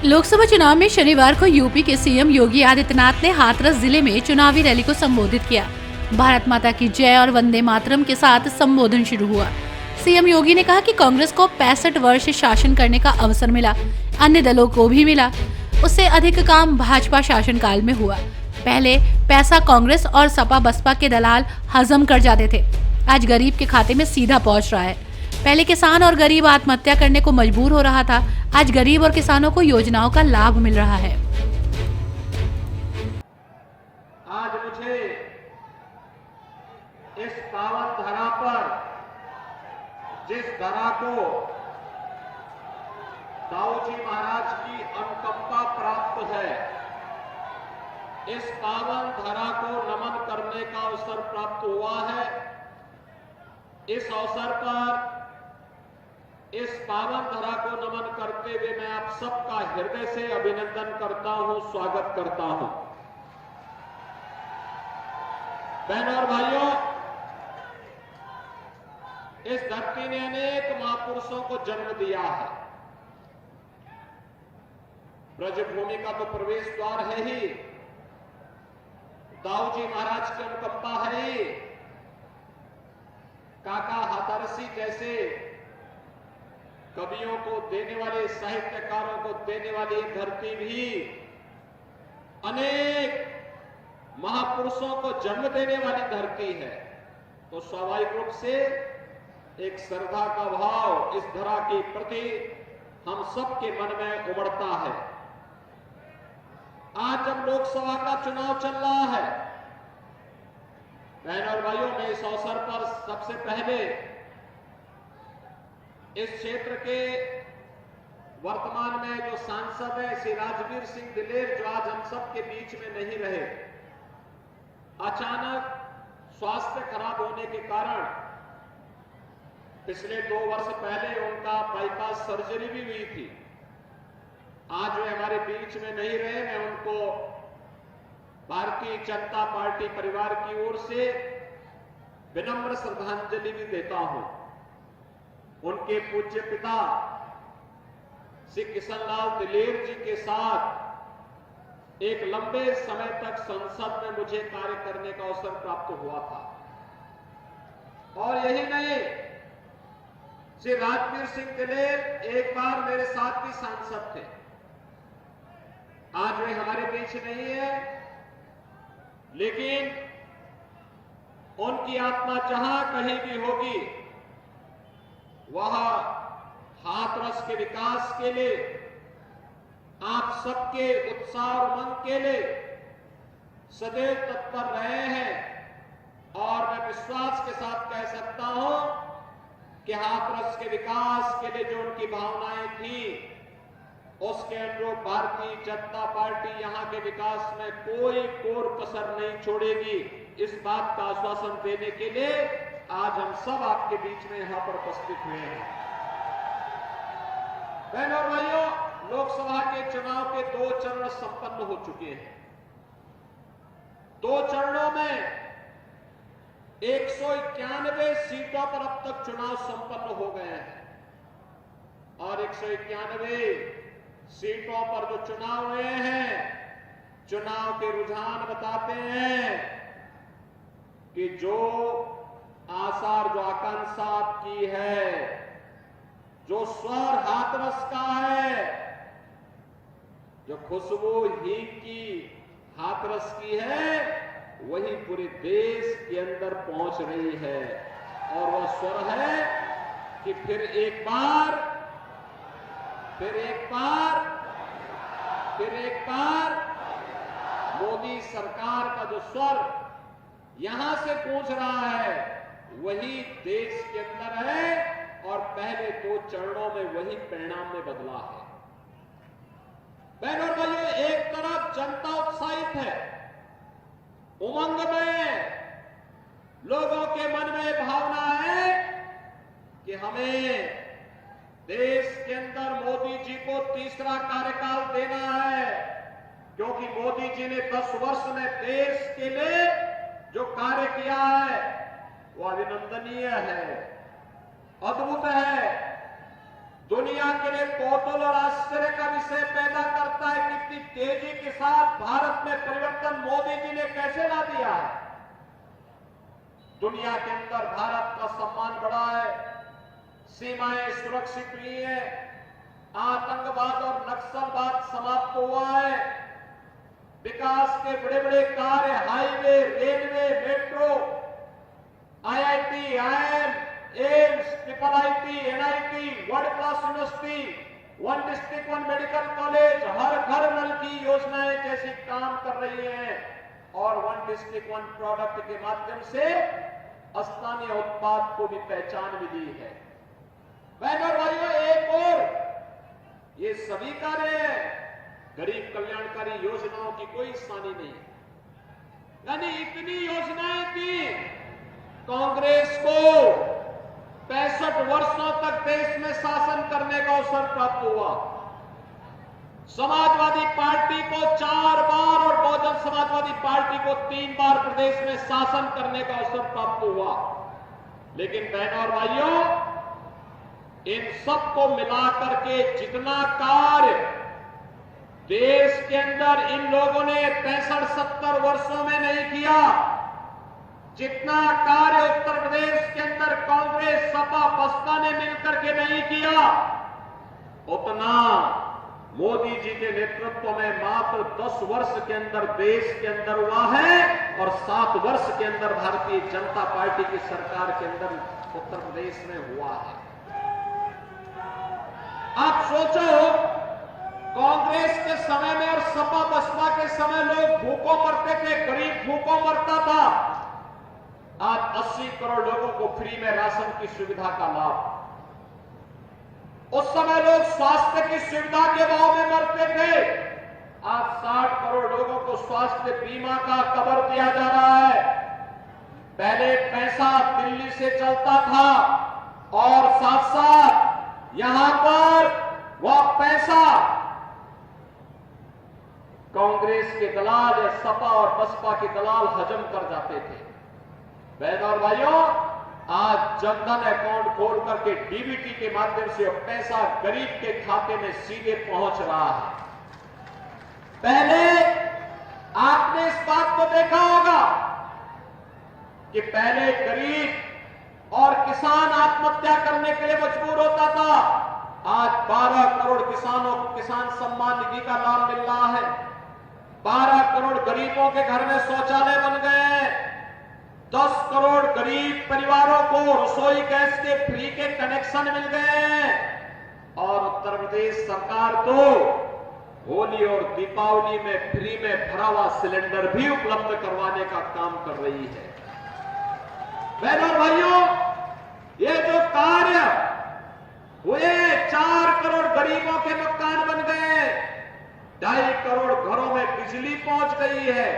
लोकसभा चुनाव में शनिवार को यूपी के सीएम योगी आदित्यनाथ ने हाथरस जिले में चुनावी रैली को संबोधित किया। भारत माता की जय और वंदे मातरम के साथ संबोधन शुरू हुआ। सीएम योगी ने कहा कि कांग्रेस को 65 वर्ष शासन करने का अवसर मिला, अन्य दलों को भी मिला, उससे अधिक काम भाजपा शासनकाल में हुआ। पहले पैसा कांग्रेस और सपा बसपा के दलाल हजम कर जाते थे, आज गरीब के खाते में सीधा पहुंच रहा है। पहले किसान और गरीब आत्महत्या करने को मजबूर हो रहा था, आज गरीब और किसानों को योजनाओं का लाभ मिल रहा है। आज मुझे इस पावन धरा पर, जिस धरा को दाऊजी महाराज की अनुकंपा प्राप्त है, इस पावन धरा को नमन करने का अवसर प्राप्त हुआ है। इस अवसर पर इस पावन धरा को नमन करते हुए मैं आप सबका हृदय से अभिनंदन करता हूं, स्वागत करता हूं। बहनों और भाइयों, इस धरती ने अनेक महापुरुषों को जन्म दिया है। ब्रजभूमि का तो प्रवेश द्वार है ही, दाऊजी महाराज की अनुकंपा है ही, काका हाथरसी जैसे कवियों को देने वाले, साहित्यकारों को देने वाली धरती भी अनेक महापुरुषों को जन्म देने वाली धरती है। तो स्वाभाविक रूप से एक श्रद्धा का भाव इस धरा के प्रति हम सबके मन में उमड़ता है। आज जब लोकसभा का चुनाव चल रहा है, बहनों और भाइयों, मैं इस अवसर पर सबसे पहले इस क्षेत्र के वर्तमान में जो सांसद है श्री राजवीर सिंह दिलेर, जो आज हम सब के बीच में नहीं रहे, अचानक स्वास्थ्य खराब होने के कारण पिछले 2 वर्ष पहले उनका बाईपास सर्जरी भी हुई थी। आज वे हमारे बीच में नहीं रहे। मैं उनको भारतीय जनता पार्टी परिवार की ओर से विनम्र श्रद्धांजलि भी देता हूं। उनके पूज्य पिता श्री किशनलाल दिलेर जी के साथ एक लंबे समय तक संसद में मुझे कार्य करने का अवसर प्राप्त हुआ था। और यही नहीं, श्री राजवीर सिंह दिलेर एक बार मेरे साथ भी सांसद थे। आज वे हमारे बीच नहीं है, लेकिन उनकी आत्मा जहां कहीं भी होगी, वह हाथरस के विकास के लिए, आप सबके उत्साह और उमंग के लिए सदैव तत्पर रहे हैं। और मैं विश्वास के साथ कह सकता हूं कि हाथरस के विकास के लिए जो उनकी भावनाएं थी, उसके अनुरूप भारतीय जनता पार्टी यहां के विकास में कोई कोर कसर नहीं छोड़ेगी। इस बात का आश्वासन देने के लिए आज हम सब आपके बीच में यहां पर उपस्थित हुए हैं। बहनों और भाइयों, लोकसभा के चुनाव के 2 चरण संपन्न हो चुके हैं। 2 चरणों में 191 सीटों पर अब तक चुनाव संपन्न हो गए हैं। और 191 सीटों पर जो चुनाव हुए हैं, चुनाव के रुझान बताते हैं कि जो आसार, जो आकांक्षा आपकी है, जो स्वर हाथरस का है, जो खुशबू हींग की हाथरस की है, वही पूरे देश के अंदर पहुंच रही है। और वह स्वर है कि फिर एक बार मोदी सरकार का जो स्वर यहां से गूंज रहा है, वही देश के अंदर है। और पहले 2 चरणों में वही परिणाम में बदला है। बहनों और भाइयों, एक तरफ जनता उत्साहित है, उमंग में, लोगों के मन में भावना है कि हमें देश के अंदर मोदी जी को तीसरा कार्यकाल देना है, क्योंकि मोदी जी ने 10 वर्ष में देश के लिए जो कार्य किया है वो अभिनंदनीय है, अद्भुत है। दुनिया के लिए कौतूहल और आश्चर्य का विषय पैदा करता है कि इतनी तेजी के साथ भारत में परिवर्तन मोदी जी ने कैसे ला दिया है। दुनिया के अंदर भारत का सम्मान बढ़ा है, सीमाएं सुरक्षित हुई है, आतंकवाद और नक्सलवाद समाप्त हुआ है, विकास के बड़े बड़े कार्य, highway, railway, metro, IIT, IIM, AIIMS, IIIT, NIT, world class university, one district one medical college, हर घर नल की योजनाएं जैसी काम कर रही हैं और वन डिस्ट्रिक्ट वन प्रोडक्ट के माध्यम से स्थानीय उत्पाद को भी पहचान मिली है। बहनों और भाइयों, एक और ये सभी कार्य है, गरीब कल्याणकारी योजनाओं की कोई स्थानी नहीं, यानी इतनी योजनाएं थी। कांग्रेस को 65 वर्षों तक देश में शासन करने का अवसर प्राप्त हुआ। समाजवादी पार्टी को 4 बार और बहुजन समाजवादी पार्टी को 3 बार प्रदेश में शासन करने का अवसर प्राप्त हुआ। लेकिन बहनों और भाइयों, इन सबको मिलाकर के जितना कार्य देश के अंदर इन लोगों ने 65-70 वर्षों में नहीं किया, जितना कार्य उत्तर प्रदेश के अंदर कांग्रेस, सपा, बसपा ने मिलकर के नहीं किया, उतना मोदी जी के नेतृत्व में मात्र 10 वर्ष के अंदर देश के अंदर हुआ है और 7 वर्ष के अंदर भारतीय जनता पार्टी की सरकार के अंदर उत्तर प्रदेश में हुआ है। आप सोचो, कांग्रेस के समय में और सपा बसपा के समय लोग भूखों मरते थे, गरीब भूखों मरता था। आज 80 करोड़ लोगों को फ्री में राशन की सुविधा का लाभ। उस समय लोग स्वास्थ्य की सुविधा के अभाव में मरते थे, आज 60 करोड़ लोगों को स्वास्थ्य बीमा का कवर दिया जा रहा है। पहले पैसा दिल्ली से चलता था और साथ साथ यहां पर वह पैसा कांग्रेस के दलाल या सपा और बसपा के दलाल हजम कर जाते थे। बहनों और भाइयों, आज जनधन अकाउंट खोल करके डीबीटी के माध्यम से पैसा गरीब के खाते में सीधे पहुंच रहा है। पहले आपने इस बात को देखा होगा कि पहले गरीब और किसान आत्महत्या करने के लिए मजबूर होता था। आज 12 करोड़ किसानों को किसान सम्मान निधि का लाभ मिल रहा है। 12 करोड़ गरीबों के घर में शौचालय बन गए हैं। 10 करोड़ गरीब परिवारों को रसोई गैस के फ्री के कनेक्शन मिल गए हैं और उत्तर प्रदेश सरकार तो होली और दीपावली में फ्री में भरा हुआ सिलेंडर भी उपलब्ध करवाने का काम कर रही है। बहनों और भाइयों, ये जो कार्य हुए, 4 करोड़ गरीबों के मकान बन गए, 2.5 करोड़ घरों में बिजली पहुंच गई है।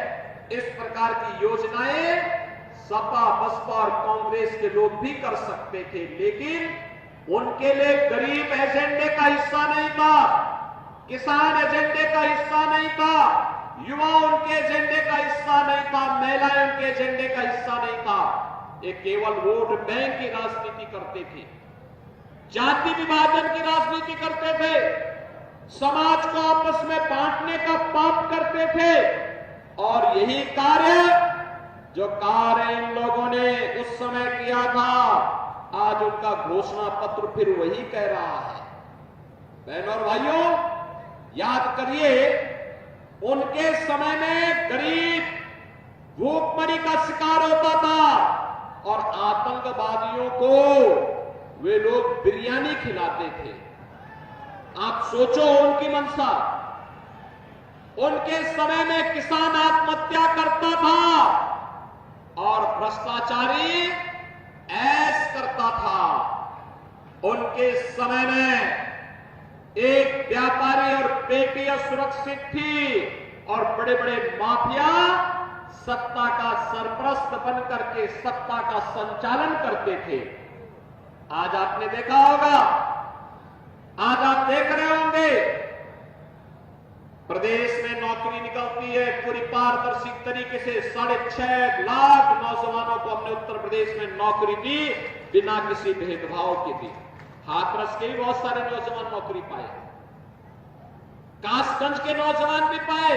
इस प्रकार की योजनाएं सपा, बसपा और कांग्रेस के लोग भी कर सकते थे, लेकिन उनके लिए गरीब एजेंडे का हिस्सा नहीं था, किसान एजेंडे का हिस्सा नहीं था, युवा उनके एजेंडे का हिस्सा नहीं था, महिलाएं उनके एजेंडे का हिस्सा नहीं था। ये केवल वोट बैंक की राजनीति करते थे, जाति विभाजन की राजनीति करते थे, समाज को आपस में बांटने का पाप करते थे। और यही कार्य जो कार्य इन लोगों ने उस समय किया था, आज उनका घोषणा पत्र फिर वही कह रहा है। बहनों और भाइयों, याद करिए, उनके समय में गरीब भूखमरी का शिकार होता था और आतंकवादियों को वे लोग बिरयानी खिलाते थे। आप सोचो उनकी मंशा। उनके समय में किसान आत्महत्या करता था और भ्रष्टाचारी ऐश करता था। उनके समय में एक व्यापारी और बेटी असुरक्षित थी और बड़े बड़े माफिया सत्ता का सरपरस्त बनकर के सत्ता का संचालन करते थे। आज आपने देखा होगा, आज आप देख रहे होंगे, प्रदेश में नौकरी निकलती है पूरी पारदर्शी तरीके से। 6.5 लाख नौजवानों को हमने उत्तर प्रदेश में नौकरी दी, बिना किसी भेदभाव के दी। हाथरस के भी बहुत सारे नौजवान नौकरी पाए, कासगंज के नौजवान भी पाए,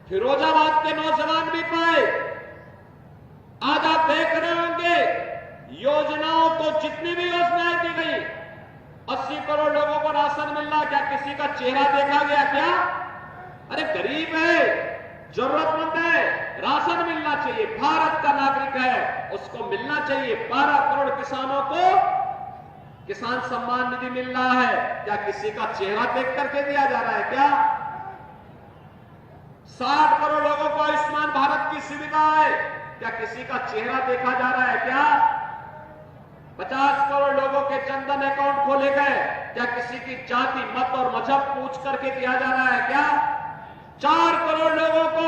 फिरोजाबाद के नौजवान भी पाए। आज आप देख रहे होंगे योजनाओं को, जितनी भी योजनाएं दी गई, 80 करोड़ लोगों को राशन मिल रहा, क्या किसी का चेहरा देखा गया क्या? अरे गरीब है, जरूरतमंद है, राशन मिलना चाहिए, भारत का नागरिक है, उसको मिलना चाहिए। 12 करोड़ किसानों को किसान सम्मान निधि मिल रहा है, क्या किसी का चेहरा देख करके दिया जा रहा है क्या? 60 करोड़ लोगों को आयुष्मान भारत की सुविधा है, क्या किसी का चेहरा देखा जा रहा है क्या? 50 करोड़ लोगों के जनधन अकाउंट खोले गए, क्या किसी की जाति, मत और मजहब पूछ करके दिया जा रहा है क्या? 4 करोड़ लोगों को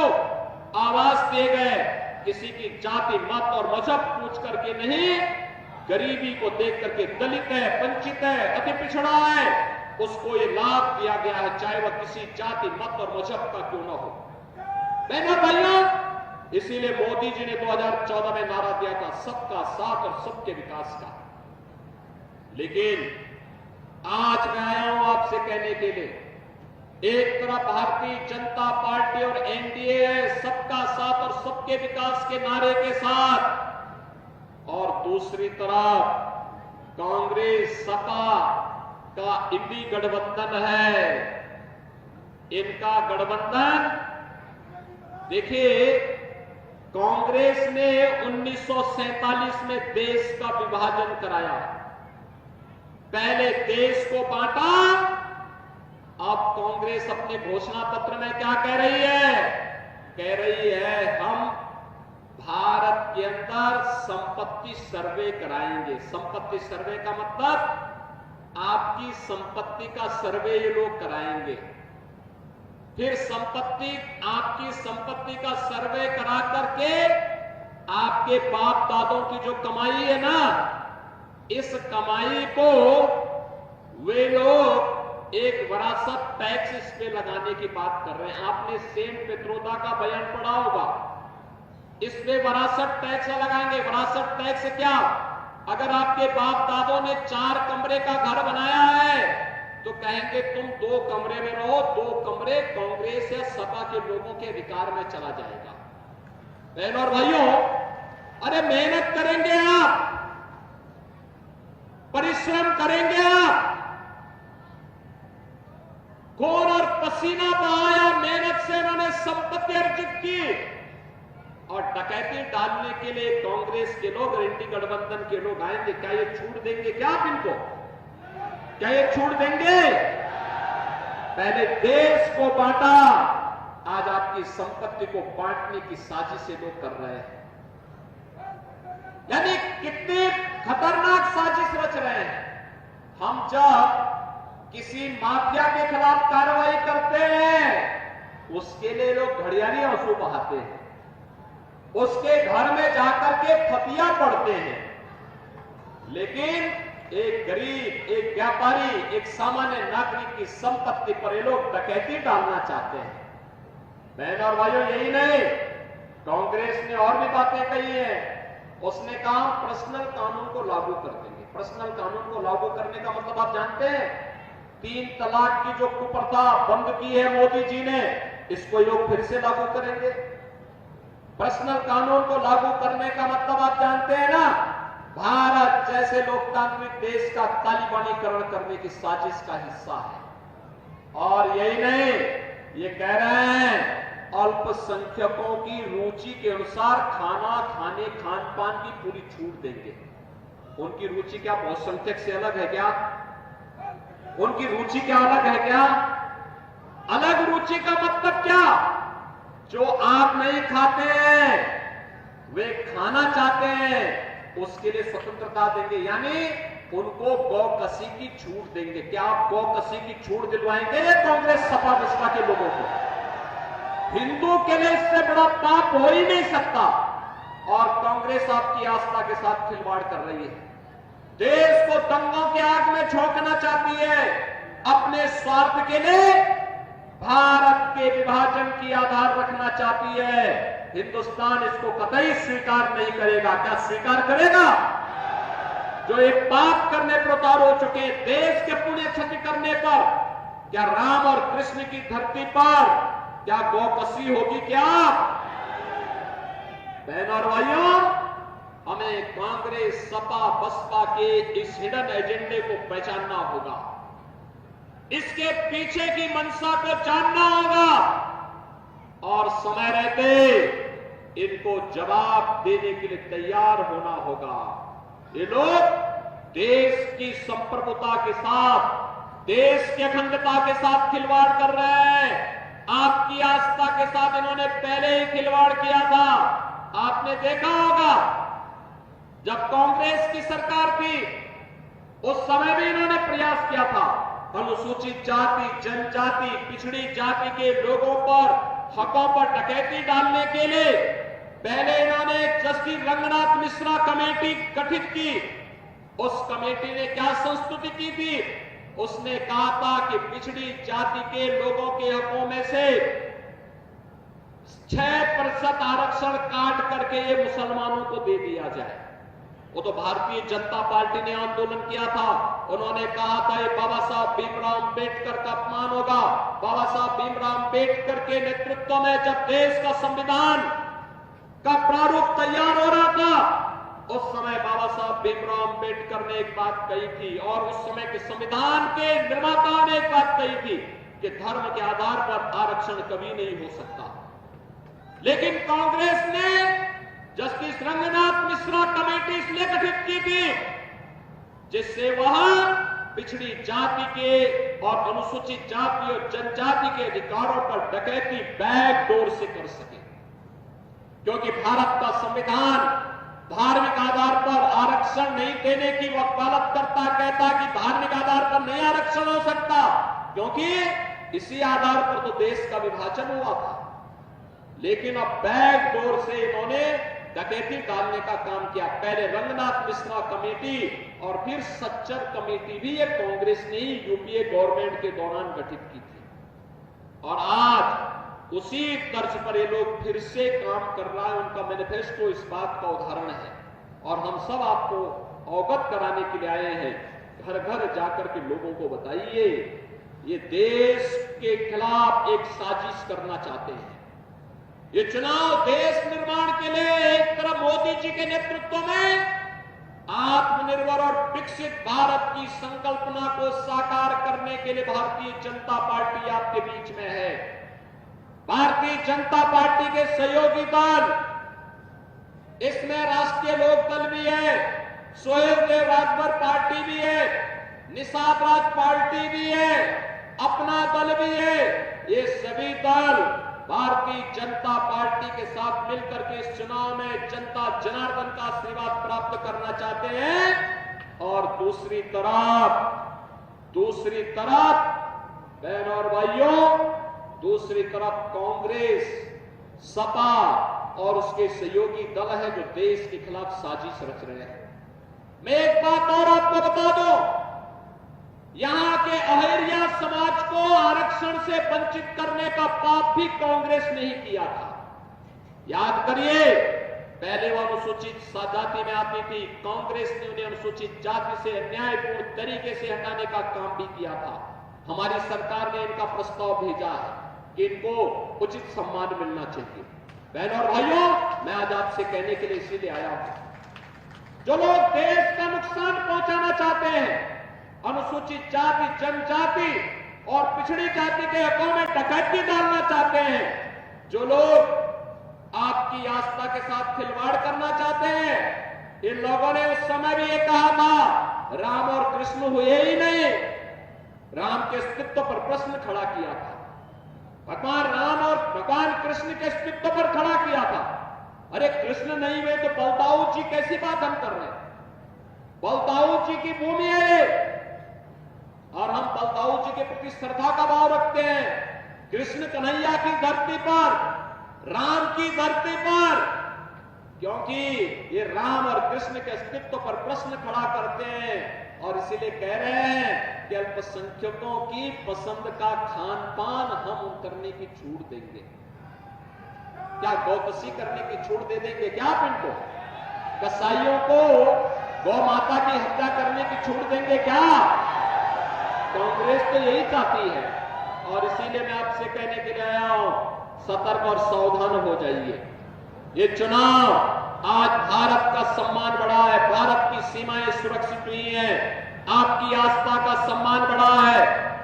आवास दिए गए, किसी की जाति, मत और मजहब पूछ करके नहीं, गरीबी को देख करके, दलित है, वंचित है, अति पिछड़ा है, उसको ये लाभ दिया गया है, चाहे वह किसी जाति, मत और मजहब का क्यों ना हो। बहनों भाइयों, इसीलिए मोदी जी ने 2014 में नारा दिया था सबका साथ और सबके विकास का। लेकिन आज मैं आया हूं आपसे कहने के लिए, एक तरफ भारतीय जनता पार्टी और एनडीए है सबका साथ और सबके विकास के नारे के साथ, और दूसरी तरफ कांग्रेस सपा का इंडी गठबंधन है। इनका गठबंधन देखिए, कांग्रेस ने 1947 में देश का विभाजन कराया, पहले देश को बांटा। अब कांग्रेस अपने घोषणा पत्र में क्या कह रही है? कह रही है हम भारत के अंदर संपत्ति सर्वे कराएंगे। संपत्ति सर्वे का मतलब आपकी संपत्ति का सर्वे ये लोग कराएंगे, फिर आपकी संपत्ति का सर्वे करा करके आपके बाप दादों की जो कमाई है ना, इस कमाई को वे लोग एक विरासत टैक्स इस पे लगाने की बात कर रहे हैं। आपने सेंट पित्रोदा का बयान पढ़ा होगा, इस पे विरासत टैक्स लगाएंगे। विरासत टैक्स क्या? अगर आपके बाप दादों ने 4 कमरे का घर बनाया है तो कहेंगे तुम 2 कमरे में रहो, 2 कमरे कांग्रेस या सपा के लोगों के अधिकार में चला जाएगा। बहनों और भाइयों, अरे मेहनत करेंगे आप, परिश्रम करेंगे आप, खून और पसीना बहाया, मेहनत से उन्होंने संपत्ति अर्जित की, और डकैती डालने के लिए कांग्रेस के लोग, इंडी गठबंधन के लोग आएंगे। क्या ये छूट देंगे क्या आप इनको? क्या ये छूट देंगे? पहले देश को बांटा, आज आपकी संपत्ति को बांटने की साजिश लोग कर रहे हैं। यानी कितनी खतरनाक साजिश रच रहे हैं। हम जब किसी माफिया के खिलाफ कार्रवाई करते हैं, उसके लिए लोग घड़ियाली आंसू बहाते हैं, उसके घर में जाकर के फतिया पढ़ते हैं, लेकिन एक गरीब, एक व्यापारी, एक सामान्य नागरिक की संपत्ति पर ये लोग डकैती डालना चाहते हैं। बहन और भाइयों, यही नहीं, कांग्रेस ने और भी बातें कही हैं। उसने कहा पर्सनल कानून को लागू कर देंगे। पर्सनल कानून को लागू करने का मतलब आप जानते हैं? 3 तलाक की जो कुप्रथा बंद की है मोदी जी ने, इसको लोग फिर से लागू करेंगे। पर्सनल कानून को लागू करने का मतलब आप जानते हैं ना? भारत जैसे लोकतांत्रिक देश का तालिबानीकरण करने की साजिश का हिस्सा है। और यही नहीं, ये कह रहे हैं अल्पसंख्यकों की रुचि के अनुसार खाना खाने, खान पान की पूरी छूट देंगे। उनकी रुचि क्या बहुसंख्यक से अलग है क्या? उनकी रुचि क्या अलग है क्या? अलग रुचि का मतलब क्या? जो आप नहीं खाते हैं, वे खाना चाहते हैं, उसके लिए स्वतंत्रता देंगे, यानी उनको गौकसी की छूट देंगे। क्या आप गौकसी की छूट दिलवाएंगे कांग्रेस सपा बसपा के लोगों को? हिंदू के लिए इससे बड़ा पाप हो ही नहीं सकता। और कांग्रेस आपकी आस्था के साथ खिलवाड़ कर रही है, देश को दंगों की आग में झोंकना चाहती है, अपने स्वार्थ के लिए भारत के विभाजन की आधार रखना चाहती है। हिंदुस्तान इसको कतई स्वीकार नहीं करेगा। क्या स्वीकार करेगा? जो एक पाप करने पर उतार हो चुके, देश के पुण्य क्षति करने पर, क्या राम और कृष्ण की धरती पर क्या गौकसी होगी? क्या बहनों और भाइयों, हमें कांग्रेस, सपा, बसपा के इस हिडन एजेंडे को पहचानना होगा, इसके पीछे की मंशा को जानना होगा और समय रहते इनको जवाब देने के लिए तैयार होना होगा। ये लोग देश की संप्रभुता के साथ, देश की अखंडता के साथ खिलवाड़ कर रहे हैं। आपकी आस्था के साथ इन्होंने पहले ही खिलवाड़ किया था। आपने देखा होगा जब कांग्रेस की सरकार थी उस समय भी इन्होंने प्रयास किया था अनुसूचित जाति, जनजाति, पिछड़ी जाति के लोगों पर, हकों पर डकैती डालने के लिए। पहले इन्होंने जस्टिस रंगनाथ मिश्रा कमेटी गठित की। उस कमेटी ने क्या संस्तुति की थी? उसने कहा था कि पिछड़ी जाति के लोगों के हकों में से 6% आरक्षण काट करके ये मुसलमानों को दे दिया जाए। वो तो भारतीय जनता पार्टी ने आंदोलन किया था। उन्होंने कहा था ये बाबा साहब भीमराव अंबेडकर का अपमान होगा। बाबा साहब भीमराव अंबेडकर के नेतृत्व में जब देश का संविधान का प्रारूप तैयार हो रहा था, उस समय बाबा साहब भीमराव अंबेडकर ने एक बात कही थी और उस समय के संविधान के निर्माताओं ने एक बात कही थी कि धर्म के आधार पर आरक्षण कभी नहीं हो सकता। लेकिन कांग्रेस ने जस्टिस रंगनाथ मिश्रा कमेटी इसलिए गठित की थी जिससे वह पिछड़ी जाति के और अनुसूचित जाति और जनजाति के अधिकारों पर डकैती बैकडोर से कर सके, क्योंकि भारत का संविधान धार्मिक आधार पर आरक्षण नहीं देने की वकालत करता, कहता कि धार्मिक आधार पर नहीं आरक्षण हो सकता, क्योंकि इसी आधार पर तो देश का विभाजन हुआ था। लेकिन अब बैकडोर से इन्होंने डकैती डालने का काम किया। पहले रंगनाथ मिश्रा कमेटी और फिर सच्चर कमेटी भी ये कांग्रेस ने ही यूपीए गवर्नमेंट के दौरान गठित की थी और आज उसी तर्ज पर ये लोग फिर से काम कर रहा है। उनका मैनिफेस्टो इस बात का उदाहरण है और हम सब आपको अवगत कराने के लिए आए हैं। घर घर जाकर के लोगों को बताइए, ये देश के खिलाफ एक साजिश करना चाहते हैं। ये चुनाव देश निर्माण के लिए एक तरफ मोदी जी के नेतृत्व में आत्मनिर्भर और विकसित भारत की संकल्पना को साकार करने के लिए भारतीय जनता पार्टी आपके बीच में है। भारतीय जनता पार्टी के सहयोगी दल, इसमें राष्ट्रीय लोक दल भी है, सोहेल देव राजभर पार्टी भी है, निषाद राज पार्टी भी है, अपना दल भी है। ये सभी दल भारतीय जनता पार्टी के साथ मिलकर के इस चुनाव में जनता जनार्दन का आशीर्वाद प्राप्त करना चाहते हैं। और दूसरी तरफ बहनों और भाइयों, दूसरी तरफ कांग्रेस, सपा और उसके सहयोगी दल है जो देश के खिलाफ साजिश रच रहे हैं। मैं एक बात और आपको बता दूं, यहां के अहिरिया समाज को आरक्षण से वंचित करने का पाप भी कांग्रेस ने ही किया था। याद करिए, पहले वो अनुसूचित जाति में आती थी, कांग्रेस ने उन्हें अनुसूचित जाति से अन्यायपूर्ण तरीके से हटाने का काम भी किया था। हमारी सरकार ने इनका प्रस्ताव भेजा है कि इनको उचित सम्मान मिलना चाहिए। बहनों और भाइयों, मैं आज आपसे कहने के लिए इसीलिए आया हूं, जो लोग देश का नुकसान पहुंचाना चाहते हैं, अनुसूचित जाति, जनजाति और पिछड़ी जाति के हकों में डकैती डालना चाहते हैं, जो लोग आपकी आस्था के साथ खिलवाड़ करना चाहते हैं, इन लोगों ने उस समय भी ये कहा था राम और कृष्ण हुए ही नहीं, राम के अस्तित्व पर प्रश्न खड़ा किया था। भगवान राम और भगवान कृष्ण के अस्तित्व पर खड़ा किया था। अरे कृष्ण नहीं हुए तो बलदाऊ जी कैसी बात हम कर रहे हैं? बलदाऊ जी की भूमि है और हम बलदाऊ जी के प्रति श्रद्धा का भाव रखते हैं। कृष्ण कन्हैया की धरती पर, राम की धरती पर, क्योंकि ये राम और कृष्ण के अस्तित्व पर प्रश्न खड़ा करते हैं और इसीलिए कह रहे हैं कि अल्पसंख्यकों की पसंद का खान पान हम करने की छूट देंगे। क्या गौकसी करने की छूट दे देंगे क्या? पिंटो कसाईयों को गौ माता की हत्या करने की छूट देंगे क्या? कांग्रेस तो यही चाहती है और इसीलिए मैं आपसे कहने के लिए आया हूं, सतर्क और सावधान हो जाइए। ये चुनाव आज भारत का सम्मान बढ़ा है, भारत की सीमाएं सुरक्षित हुई हैं, आपकी आस्था का सम्मान बढ़ा है,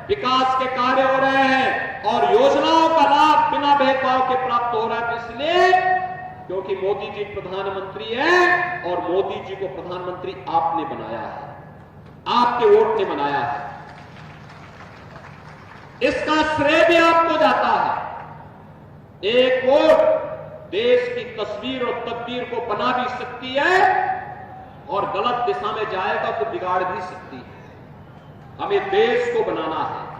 विकास के कार्य हो रहे हैं और योजनाओं का लाभ बिना भेदभाव के प्राप्त हो रहा है। तो इसलिए क्योंकि मोदी जी प्रधानमंत्री है और मोदी जी को प्रधानमंत्री आपने बनाया है, आपके वोट ने बनाया है, इसका श्रेय भी आपको जाता है। एक वोट देश की तस्वीर और तकदीर को बना भी सकती है और गलत दिशा में जाएगा तो बिगाड़ भी सकती है। हमें देश को बनाना है।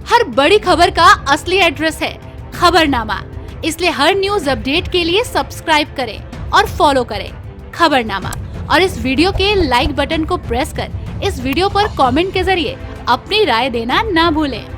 हर बड़ी खबर का असली एड्रेस है खबरनामा, इसलिए हर न्यूज अपडेट के लिए सब्सक्राइब करें और फॉलो करें खबरनामा और इस वीडियो के लाइक बटन को प्रेस कर इस वीडियो पर कमेंट के जरिए अपनी राय देना ना भूलें।